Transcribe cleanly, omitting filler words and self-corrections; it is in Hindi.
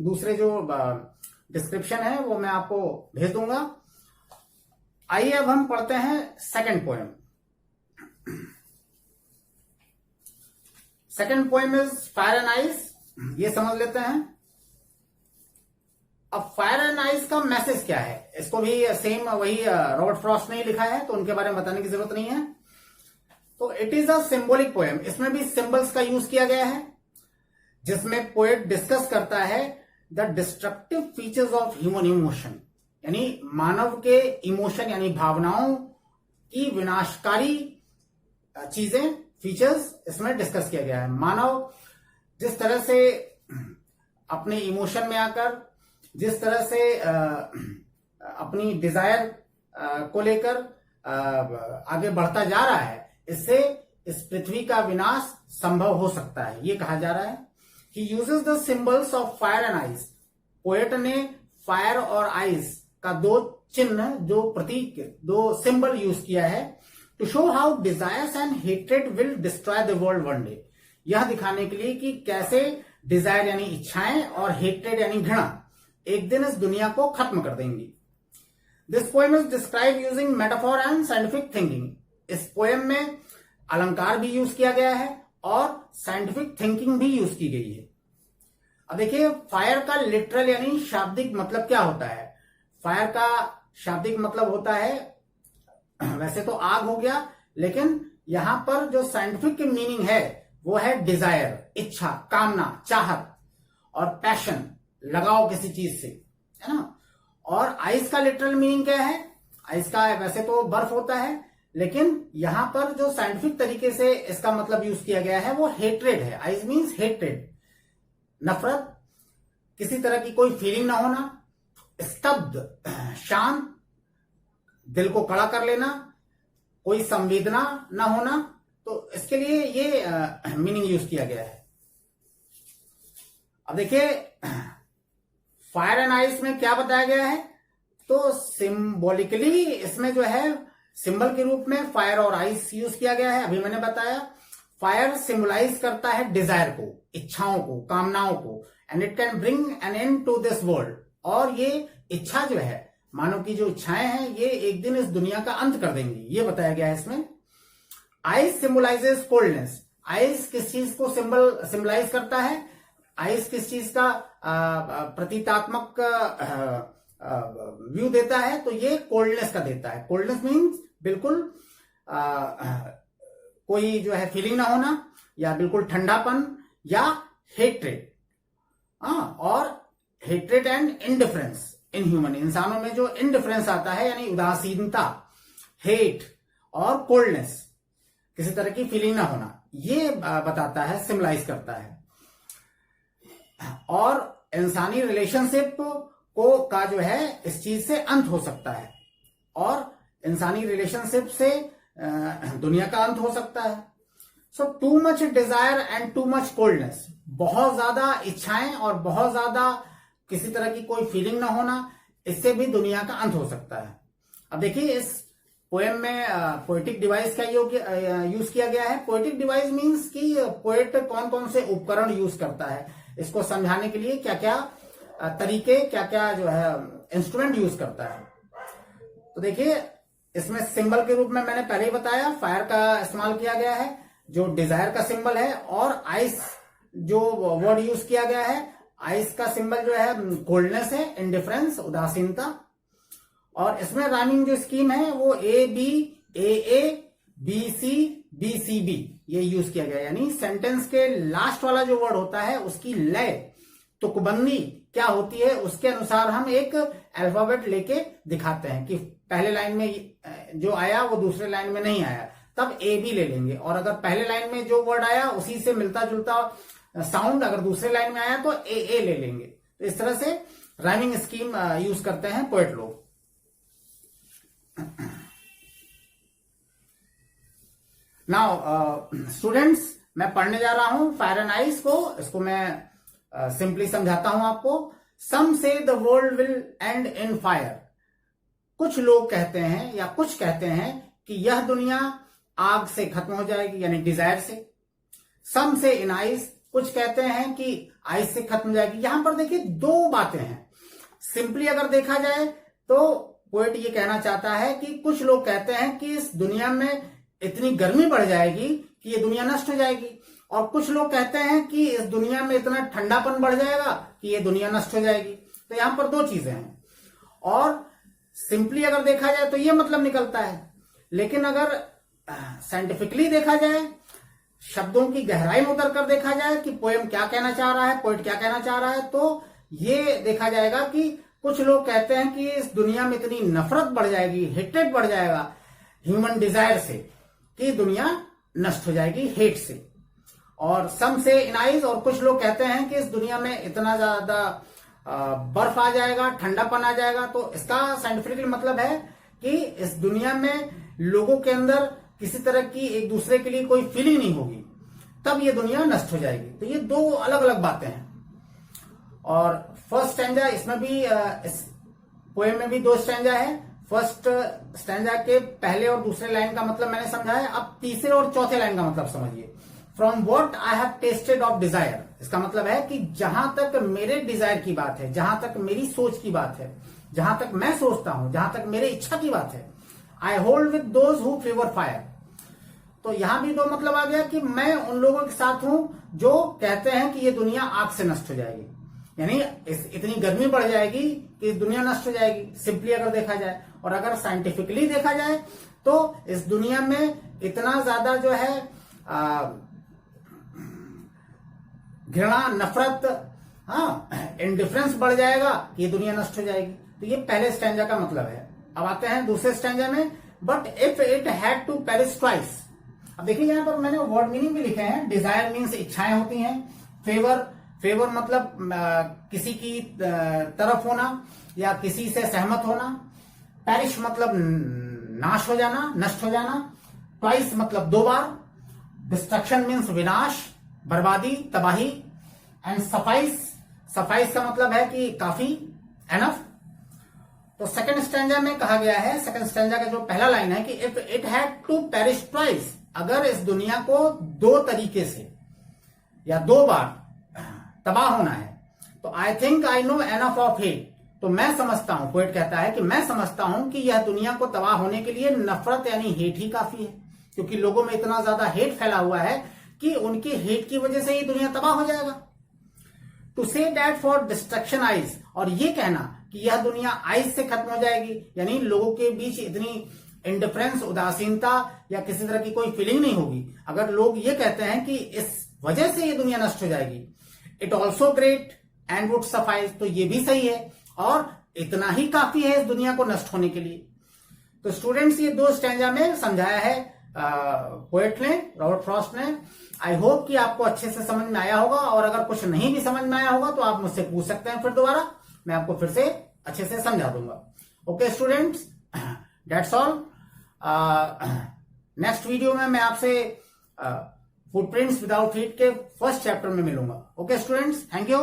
दूसरे जो डिस्क्रिप्शन है वो मैं आपको भेज दूंगा। आइए अब हम पढ़ते हैं second poem. Second poem is fire and ice. ये समझ लेते हैं। अब फायर एंड आइस का मैसेज क्या है, इसको भी सेम वही रॉबर्ट फ्रॉस्ट ने ही लिखा है, तो उनके बारे में बताने की जरूरत नहीं है। तो it is a symbolic poem. इसमें भी सिंबल्स का यूज किया गया है, जिसमें पोएट डिस्कस करता है the destructive features of human emotion, यानी मानव के इमोशन यानी भावनाओं की विनाशकारी चीजें, फीचर्स इसमें डिस्कस किया गया है। मानव जिस तरह से अपने इमोशन में आकर, जिस तरह से अपनी डिजायर को लेकर आगे बढ़ता जा रहा है, इससे इस पृथ्वी का विनाश संभव हो सकता है, ये कहा जा रहा है। He uses the symbols of fire and ice. Poet ने फायर और आइस का दो चिन्ह, जो प्रतीक, दो सिंबल यूज किया है to show how desires and hatred will destroy the world one day. यह दिखाने के लिए कि कैसे डिजायर यानी इच्छाएं और हेट्रेड यानी घृणा एक दिन इस दुनिया को खत्म कर देंगी। This poem is describe using metaphor and scientific thinking. इस पोएम में अलंकार भी यूज किया गया है और साइंटिफिक थिंकिंग भी यूज की गई है। अब देखिए, फायर का लिटरल यानी शाब्दिक मतलब क्या होता है। फायर का शाब्दिक मतलब होता है, वैसे तो आग हो गया, लेकिन यहां पर जो साइंटिफिक मीनिंग है वो है डिजायर, इच्छा, कामना, चाहत, और पैशन, लगाव किसी चीज से, है ना। और आइस का लिटरल मीनिंग क्या है। आइस का वैसे तो बर्फ होता है, लेकिन यहां पर जो साइंटिफिक तरीके से इसका मतलब यूज किया गया है वो हेट्रेड है। आइस मीन्स हेट्रेड, नफरत, किसी तरह की कोई फीलिंग ना होना, स्तब्ध, शांत, दिल को कड़ा कर लेना, कोई संवेदना ना होना। तो इसके लिए ये मीनिंग यूज किया गया है। अब देखिए, फायर एंड आइस में क्या बताया गया है, तो सिंबॉलिकली इसमें जो है सिंबल के रूप में फायर और आइस यूज किया गया है। अभी मैंने बताया, फायर सिंबलाइज करता है डिजायर को, इच्छाओं को, कामनाओं को, and it can bring an end to this world. और ये इच्छा जो है, मानव की जो इच्छाएं हैं, ये एक दिन इस दुनिया का अंत कर देंगी, ये बताया गया है इसमें। Ice symbolizes coldness. आइस किस चीज को सिंबलाइज करता है, आइस किस चीज का प्रतीकात्मक व्यू देता है, तो ये कोल्डनेस का देता है। कोल्डनेस मीन्स बिल्कुल कोई जो है फीलिंग ना होना, या बिल्कुल ठंडापन, या हेट्रेड। और hatred and indifference in human, इंसानों में जो इंडिफरेंस आता है यानी उदासीनता, हेट और कोल्डनेस, किसी तरह की फीलिंग ना होना, ये बताता है, सिंबलाइज करता है। और इंसानी रिलेशनशिप को का जो है इस चीज से अंत हो सकता है, और इंसानी रिलेशनशिप से दुनिया का अंत हो सकता है। So too much desire and too much coldness, बहुत ज्यादा इच्छाएं और बहुत ज्यादा किसी तरह की कोई फीलिंग ना होना, इससे भी दुनिया का अंत हो सकता है। अब देखिए, इस पोएम में पोएटिक डिवाइस का यूज किया गया है। पोएटिक डिवाइस मींस कि पोएट कौन कौन से उपकरण यूज करता है, इसको समझाने के लिए क्या क्या तरीके, क्या क्या जो है इंस्ट्रूमेंट यूज करता है। तो देखिए, इसमें सिंबल के रूप में मैंने पहले ही बताया, फायर का इस्तेमाल किया गया है जो डिजायर का सिंबल है, और आइस जो वर्ड यूज किया गया है, आइस का सिंबल जो है कोल्डनेस है, इंडिफरेंस, उदासीनता। और इसमें राइमिंग जो स्कीम है वो A B, A A, B C, B C B, ये यूज किया गया है। यानी सेंटेंस के लास्ट वाला जो वर्ड होता है उसकी लय, तुकबंदी क्या होती है, उसके अनुसार हम एक अल्फाबेट लेके दिखाते हैं कि पहले लाइन में जो आया वो दूसरे लाइन में नहीं आया, तब ए बी ले लेंगे। और अगर पहले लाइन में जो वर्ड आया उसी से मिलता जुलता साउंड अगर दूसरे लाइन में आया तो ए ले लेंगे। तो इस तरह से राइमिंग स्कीम यूज करते हैं पोएट लोग। नाउ स्टूडेंट्स, मैं पढ़ने जा रहा हूं फायर एंड आइस को। इसको मैं सिंपली समझाता हूं आपको। सम से the world will and in fire. कुछ लोग कहते हैं या कुछ कहते हैं कि यह दुनिया आग से खत्म हो जाएगी, यानी डिजायर से। सम से इन आइस, कुछ कहते हैं कि आइस से खत्म हो जाएगी। यहां पर देखिए दो बातें हैं। सिंपली अगर देखा जाए तो पोएट ये कहना चाहता है कि कुछ लोग कहते हैं कि इस दुनिया में इतनी गर्मी बढ़ जाएगी कि ये दुनिया नष्ट हो जाएगी, और कुछ लोग कहते हैं कि इस दुनिया में इतना ठंडापन बढ़ जाएगा कि ये दुनिया नष्ट हो जाएगी। तो यहां पर दो चीजें हैं, और सिंपली अगर देखा जाए तो ये मतलब निकलता है। लेकिन अगर साइंटिफिकली देखा जाए, शब्दों की गहराई में उतर कर देखा जाए कि पोएम क्या कहना चाह रहा है, पोएट क्या कहना चाह रहा है, तो ये देखा जाएगा कि कुछ लोग कहते हैं कि इस दुनिया में इतनी नफरत बढ़ जाएगी, हेट्रेड बढ़ जाएगा ह्यूमन डिजायर से, कि दुनिया नष्ट हो जाएगी हेट से। और सम से इन आइज, और कुछ लोग कहते हैं कि इस दुनिया में इतना ज्यादा बर्फ आ जाएगा, ठंडापन आ जाएगा। तो इसका साइंटिफिकली मतलब है कि इस दुनिया में लोगों के अंदर किसी तरह की एक दूसरे के लिए कोई फीलिंग नहीं होगी, तब ये दुनिया नष्ट हो जाएगी। तो ये दो अलग अलग बातें हैं। और फर्स्ट स्टैंजा, इसमें भी इस पोएम में भी दो स्टैंजा है। फर्स्ट स्टैंजा के पहले और दूसरे लाइन का मतलब मैंने समझाया, अब तीसरे और चौथे लाइन का मतलब समझिए। From what I have tested of desire, इसका मतलब है कि जहां तक मेरे डिजायर की बात है, जहां तक मेरी सोच की बात है, जहां तक मैं सोचता हूं, जहां तक मेरे इच्छा की बात है, I hold with those who favour fire. तो यहां भी दो मतलब आ गया कि मैं उन लोगों के साथ हूं जो कहते हैं कि ये दुनिया आग से नष्ट हो जाएगी, यानी इतनी गर्मी बढ़ जाएगी कि दुनिया नष्ट हो जाएगी, सिंपली अगर देखा जाए। और अगर साइंटिफिकली देखा जाए तो इस दुनिया में इतना ज्यादा जो है घृणा, नफरत, इंडिफरेंस बढ़ जाएगा कि ये दुनिया नष्ट हो जाएगी। तो ये पहले स्टैंजा का मतलब है। अब आते हैं दूसरे स्टैंजा में, but if it had to perish twice. अब देखिए यहां पर मैंने वर्ड मीनिंग भी लिखे हैं। डिजायर मीन्स इच्छाएं होती हैं, फेवर मतलब किसी की तरफ होना या किसी से सहमत होना, पेरिश मतलब नाश हो जाना, नष्ट हो जाना, ट्वाइस मतलब दो बार, डिस्ट्रक्शन मीन्स विनाश, बर्बादी, तबाही, एंड सफाइस का मतलब है कि काफी, एनफ। तो सेकंड स्टैंजा में कहा गया है, सेकंड स्टैंजा का जो पहला लाइन है कि if it had to perish twice, अगर इस दुनिया को दो तरीके से या दो बार तबाह होना है, तो I think I know enough of hate. तो मैं समझता हूं, पोएट कहता है कि मैं समझता हूं कि यह दुनिया को तबाह होने के लिए नफरत यानी हेट ही काफी है, क्योंकि लोगों में इतना ज्यादा हेट फैला हुआ है कि उनकी हेट की वजह से ही दुनिया तबाह हो जाएगा। To say that for destruction eyes, और ये कहना कि यह दुनिया आइज से खत्म हो जाएगी, यानी लोगों के बीच इतनी इंडिफरेंस, उदासीनता या किसी तरह की कोई फीलिंग नहीं होगी। अगर लोग ये कहते हैं कि इस वजह से ये दुनिया नष्ट हो जाएगी, it also great and would suffice, तो ये भी सही है और इतना ही काफी है इस दुनिया को नष्ट होने के लिए। तो स्टूडेंट्स, ये दो स्टैंजा में समझाया है पोएट ने, रॉबर्ट फ्रॉस्ट ने। आई होप कि आपको अच्छे से समझ में आया होगा, और अगर कुछ नहीं भी समझ में आया होगा तो आप मुझसे पूछ सकते हैं फिर दोबारा, मैं आपको फिर से अच्छे से समझा दूंगा। Okay students, that's all. Next video में मैं आपसे फुटप्रिंट्स विदाउट फीट के फर्स्ट चैप्टर में मिलूंगा। Okay students, thank you.